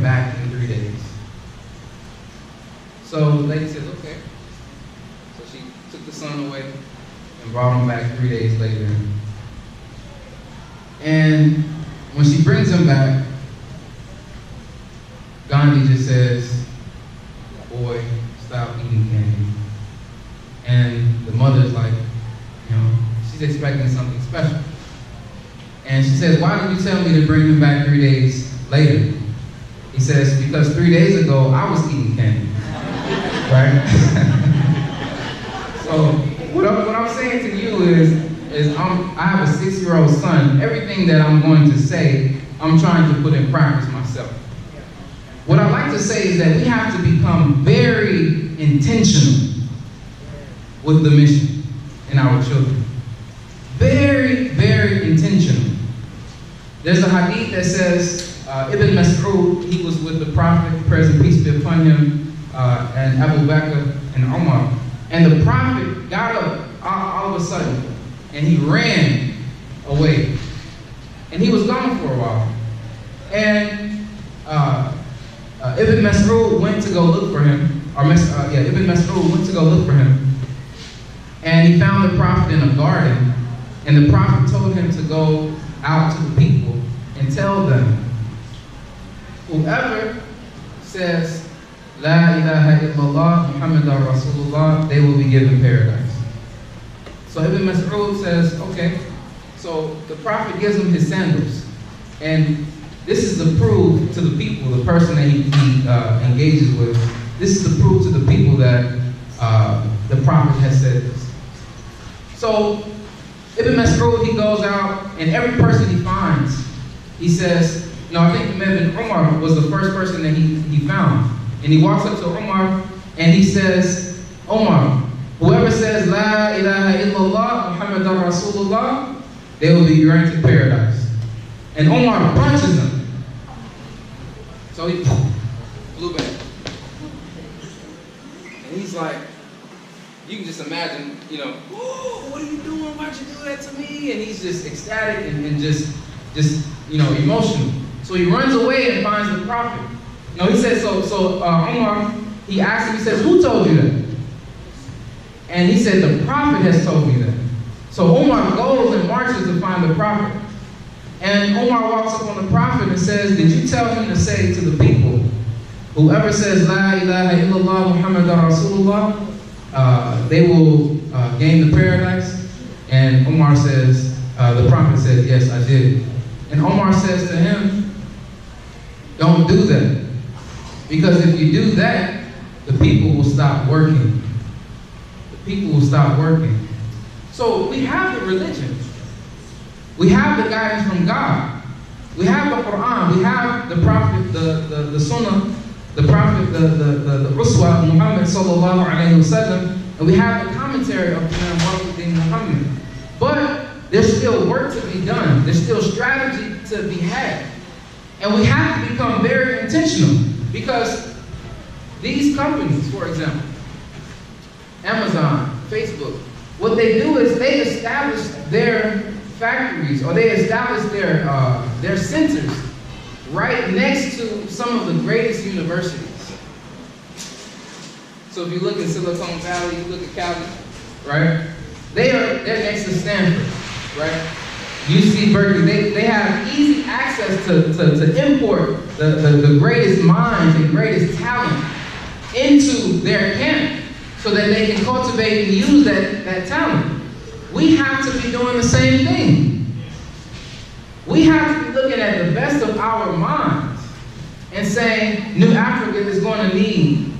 him back in 3 days. So the lady says, okay. So she took the son away and brought him back 3 days later. And when she brings him back, Gandhi just says, boy, stop eating candy. And the mother's like, she's expecting something special. And she says, why did you tell me to bring him back 3 days later? He says, because 3 days ago, I was eating candy. Right? So what I'm saying to you is I have a 6-year-old son. Everything that I'm going to say, I'm trying to put in practice myself. What I like to say is that we have to become very intentional with the mission in our children. Very, very intentional. There's a hadith that says, Ibn Mas'ud, he was with the Prophet, praise and peace be upon him, and Abu Bakr and Umar. And the Prophet got up all of a sudden, and he ran away. And he was gone for a while. And Ibn Mas'ud went to go look for him, Ibn Mas'ud went to go look for him. And he found the Prophet in a garden, and the Prophet told him to go out to the people and tell them, whoever says, La ilaha illallah, Muhammadan Rasulullah, they will be given paradise. So Ibn Mas'ud says, okay. So the Prophet gives him his sandals. And this is the proof to the people, the person that he engages with. This is the proof to the people that the Prophet has said this. So Ibn Mas'ud, he goes out, and every person he finds, he says, I think Ibn Umar was the first person that he found. And he walks up to Umar, and he says, Umar, whoever says, La ilaha illallah, Muhammadan Rasulullah, they will be granted paradise. And Umar punches him. So he blew back. And he's like, you can just imagine, oh, what are you doing? Why'd you do that to me? And he's just ecstatic and just emotional. So he runs away and finds the Prophet. He says, Umar, he asked him, he says, who told you that? And he said, the Prophet has told me that. So Umar goes and marches to find the Prophet. And Umar walks up on the Prophet and says, did you tell him to say to the people, whoever says, La ilaha illallah Muhammadan Rasulullah, they will gain the paradise? And Umar says, the Prophet says, yes, I did. And Umar says to him, don't do that. Because if you do that, the people will stop working. The people will stop working. So we have the religion. We have the guidance from God. We have the Quran. We have the Prophet, the Sunnah, the Prophet, the Uswa, Muhammad sallallahu alayhi wa sallam, and we have the commentary of Imam Muhammad. But there's still work to be done. There's still strategy to be had. And we have to become very intentional, because these companies, for example, Amazon, Facebook, what they do is they establish their factories, or they establish their centers right next to some of the greatest universities. So if you look at Silicon Valley, you look at Cali, right? They're next to Stanford, right? UC Berkeley, they have easy access to import the greatest minds and greatest talent into their camp so that they can cultivate and use that talent. We have to be doing the same thing. We have to be looking at the best of our minds and saying, New Africa is going to need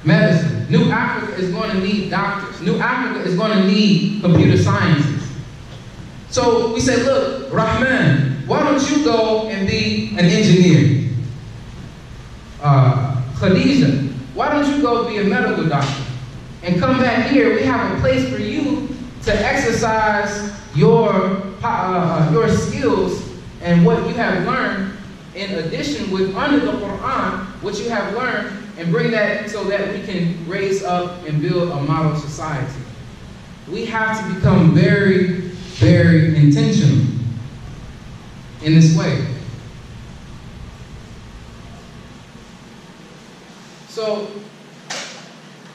medicine. New Africa is going to need doctors. New Africa is going to need computer sciences. So we say, look, Rahman, why don't you go and be an engineer? Khadija, why don't you go be a medical doctor? And come back here, we have a place for you to exercise your skills and what you have learned, in addition with under the Quran, what you have learned, and bring that so that we can raise up and build a model society. We have to become very, very intentional in this way. So,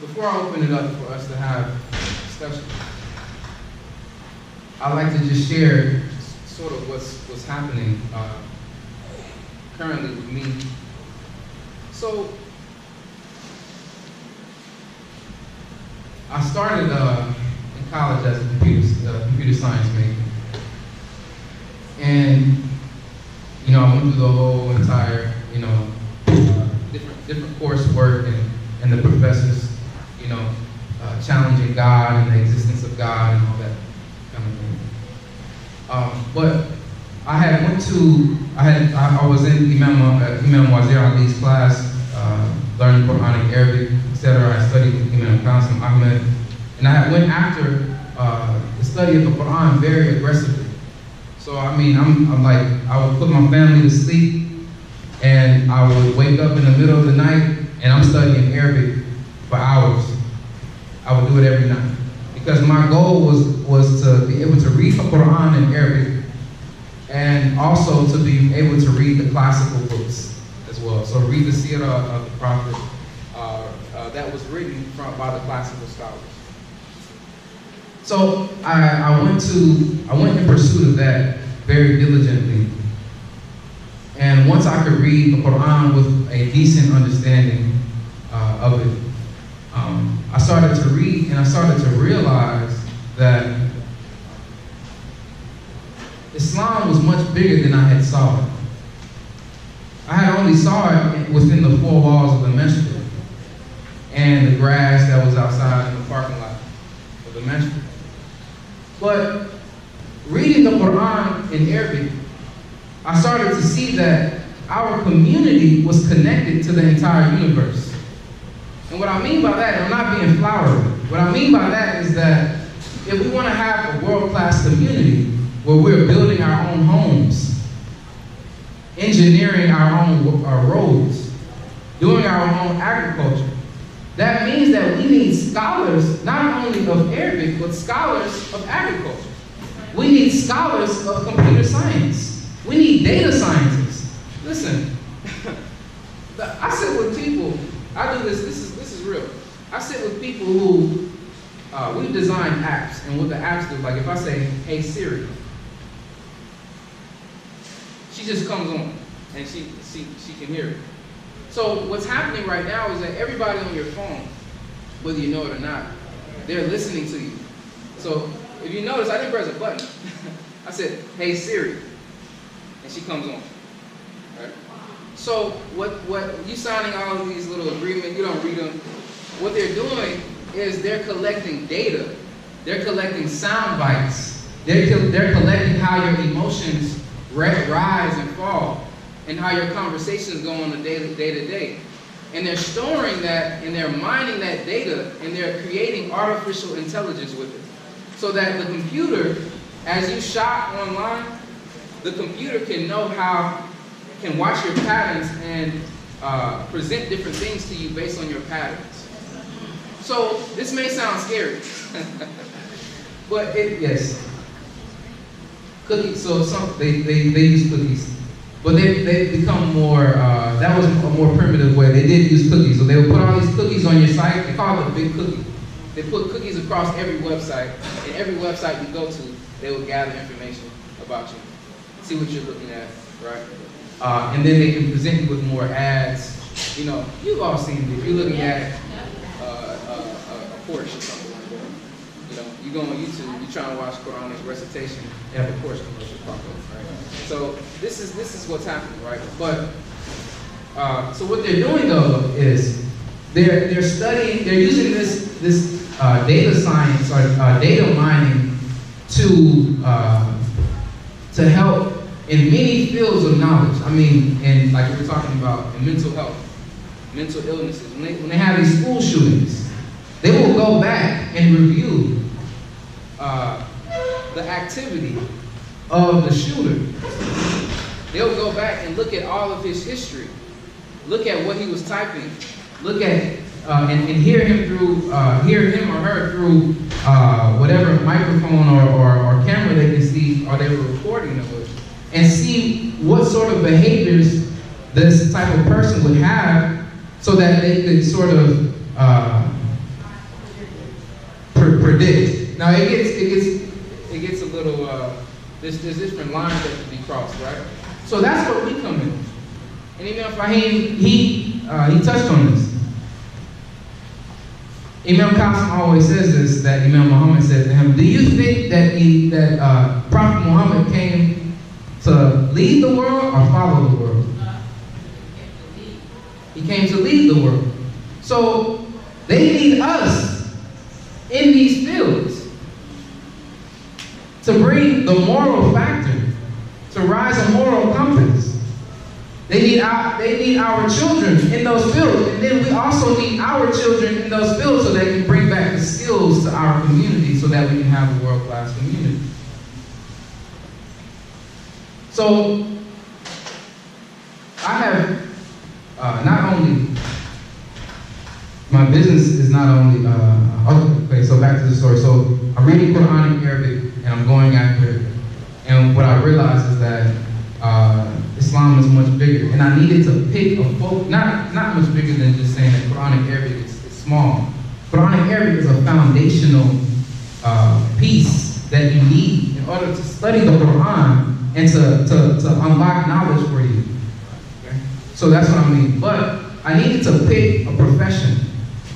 before I open it up for us to have discussion, I'd like to just share sort of what's happening currently with me. So, I started in college as a computer science major. And, you know, I went through the whole entire, you know, different coursework and the professors, you know, challenging God and the existence of God and all that kind of thing. But I was in Imam Wazir Ali's class, learning Quranic, Arabic, etc. I studied with Imam Ahmed, and I went after the study of the Quran very aggressively. So I mean, I'm like, I would put my family to sleep, and I would wake up in the middle of the night, and I'm studying Arabic for hours. I would do it every night. Because my goal was to be able to read the Quran in Arabic, and also to be able to read the classical books as well. So read the Seerah of the Prophet that was written by the classical scholars. So I went in pursuit of that very diligently. And once I could read the Quran with a decent understanding of it, I started to read and I started to realize that Islam was much bigger than I had saw it. I had only saw it within the four walls of the Masjid and the grass that was outside in the parking lot of the Masjid. But reading the Quran in Arabic, I started to see that our community was connected to the entire universe. And what I mean by that, I'm not being flowery. What I mean by that is that if we want to have a world-class community where we're building our own homes, engineering our roads, doing our own agriculture, that means that we need scholars, not only of Arabic, but scholars of agriculture. We need scholars of computer science. We need data scientists. Listen, I sit with people, I do this is real. I sit with people who, we've designed apps, and what the apps do, like if I say, hey Siri, she just comes on, and she can hear it. So what's happening right now is that everybody on your phone, whether you know it or not, they're listening to you. So if you notice, I didn't press a button. I said, hey Siri, and she comes on. Right? So what you signing all of these little agreements, you don't read them. What they're doing is they're collecting data. They're collecting sound bites. They're collecting how your emotions rise and fall, and how your conversations go on a day to day. And they're storing that, and they're mining that data, and they're creating artificial intelligence with it. So that the computer, as you shop online, the computer can can watch your patterns and present different things to you based on your patterns. So this may sound scary, but yes. Cookies, so they use cookies. But they become more, that was a more primitive way. They did use cookies. So they would put all these cookies on your site. They call it a big cookie. They put cookies across every website. And every website you go to, they will gather information about you. See what you're looking at, right? And then they can present you with more ads. You know, you've all seen it. If you're looking at a Porsche or something like that. You know, you go on YouTube, you're trying to watch Quranic recitation, they have a Porsche commercial pop up, right? So this is what's happening, right? But so what they're doing though is they're studying, they're using this data science or data mining to help in many fields of knowledge. I mean, and like we were talking about in mental health, mental illnesses. When they have these school shootings, they will go back and review the activity of the shooter. They'll go back and look at all of his history, look at what he was typing, look at and hear him or her through whatever microphone or camera they can see or they were recording it with, and see what sort of behaviors this type of person would have so that they could sort of predict. Now it gets a little. There's different lines that can be crossed, right? So that's where we come in. And Imam Fahim, he touched on this. Imam Qasim always says this, that Imam Muhammad said to him, do you think that Prophet Muhammad came to lead the world or follow the world? He came to lead the world. So they need us in these fields to bring the moral factor, to rise a moral compass. They need our children in those fields, and then we also need our children in those fields so they can bring back the skills to our community so that we can have a world-class community. So I have not only, my business is not only, okay, so back to the story. So I'm reading Quran in Arabic and I'm going after it. And what I realized is that Islam is much bigger, and I needed to pick a focus, not much bigger than just saying that Quranic Arabic is small. Quranic Arabic is a foundational piece that you need in order to study the Quran and to unlock knowledge for you. Okay? So that's what I mean. But I needed to pick a profession,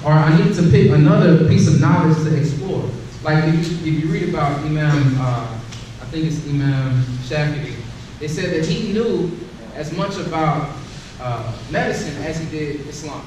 or I needed to pick another piece of knowledge to explore. Like if you read about Imam, I think it's Imam Shafi'i, they said that he knew as much about medicine as he did Islam.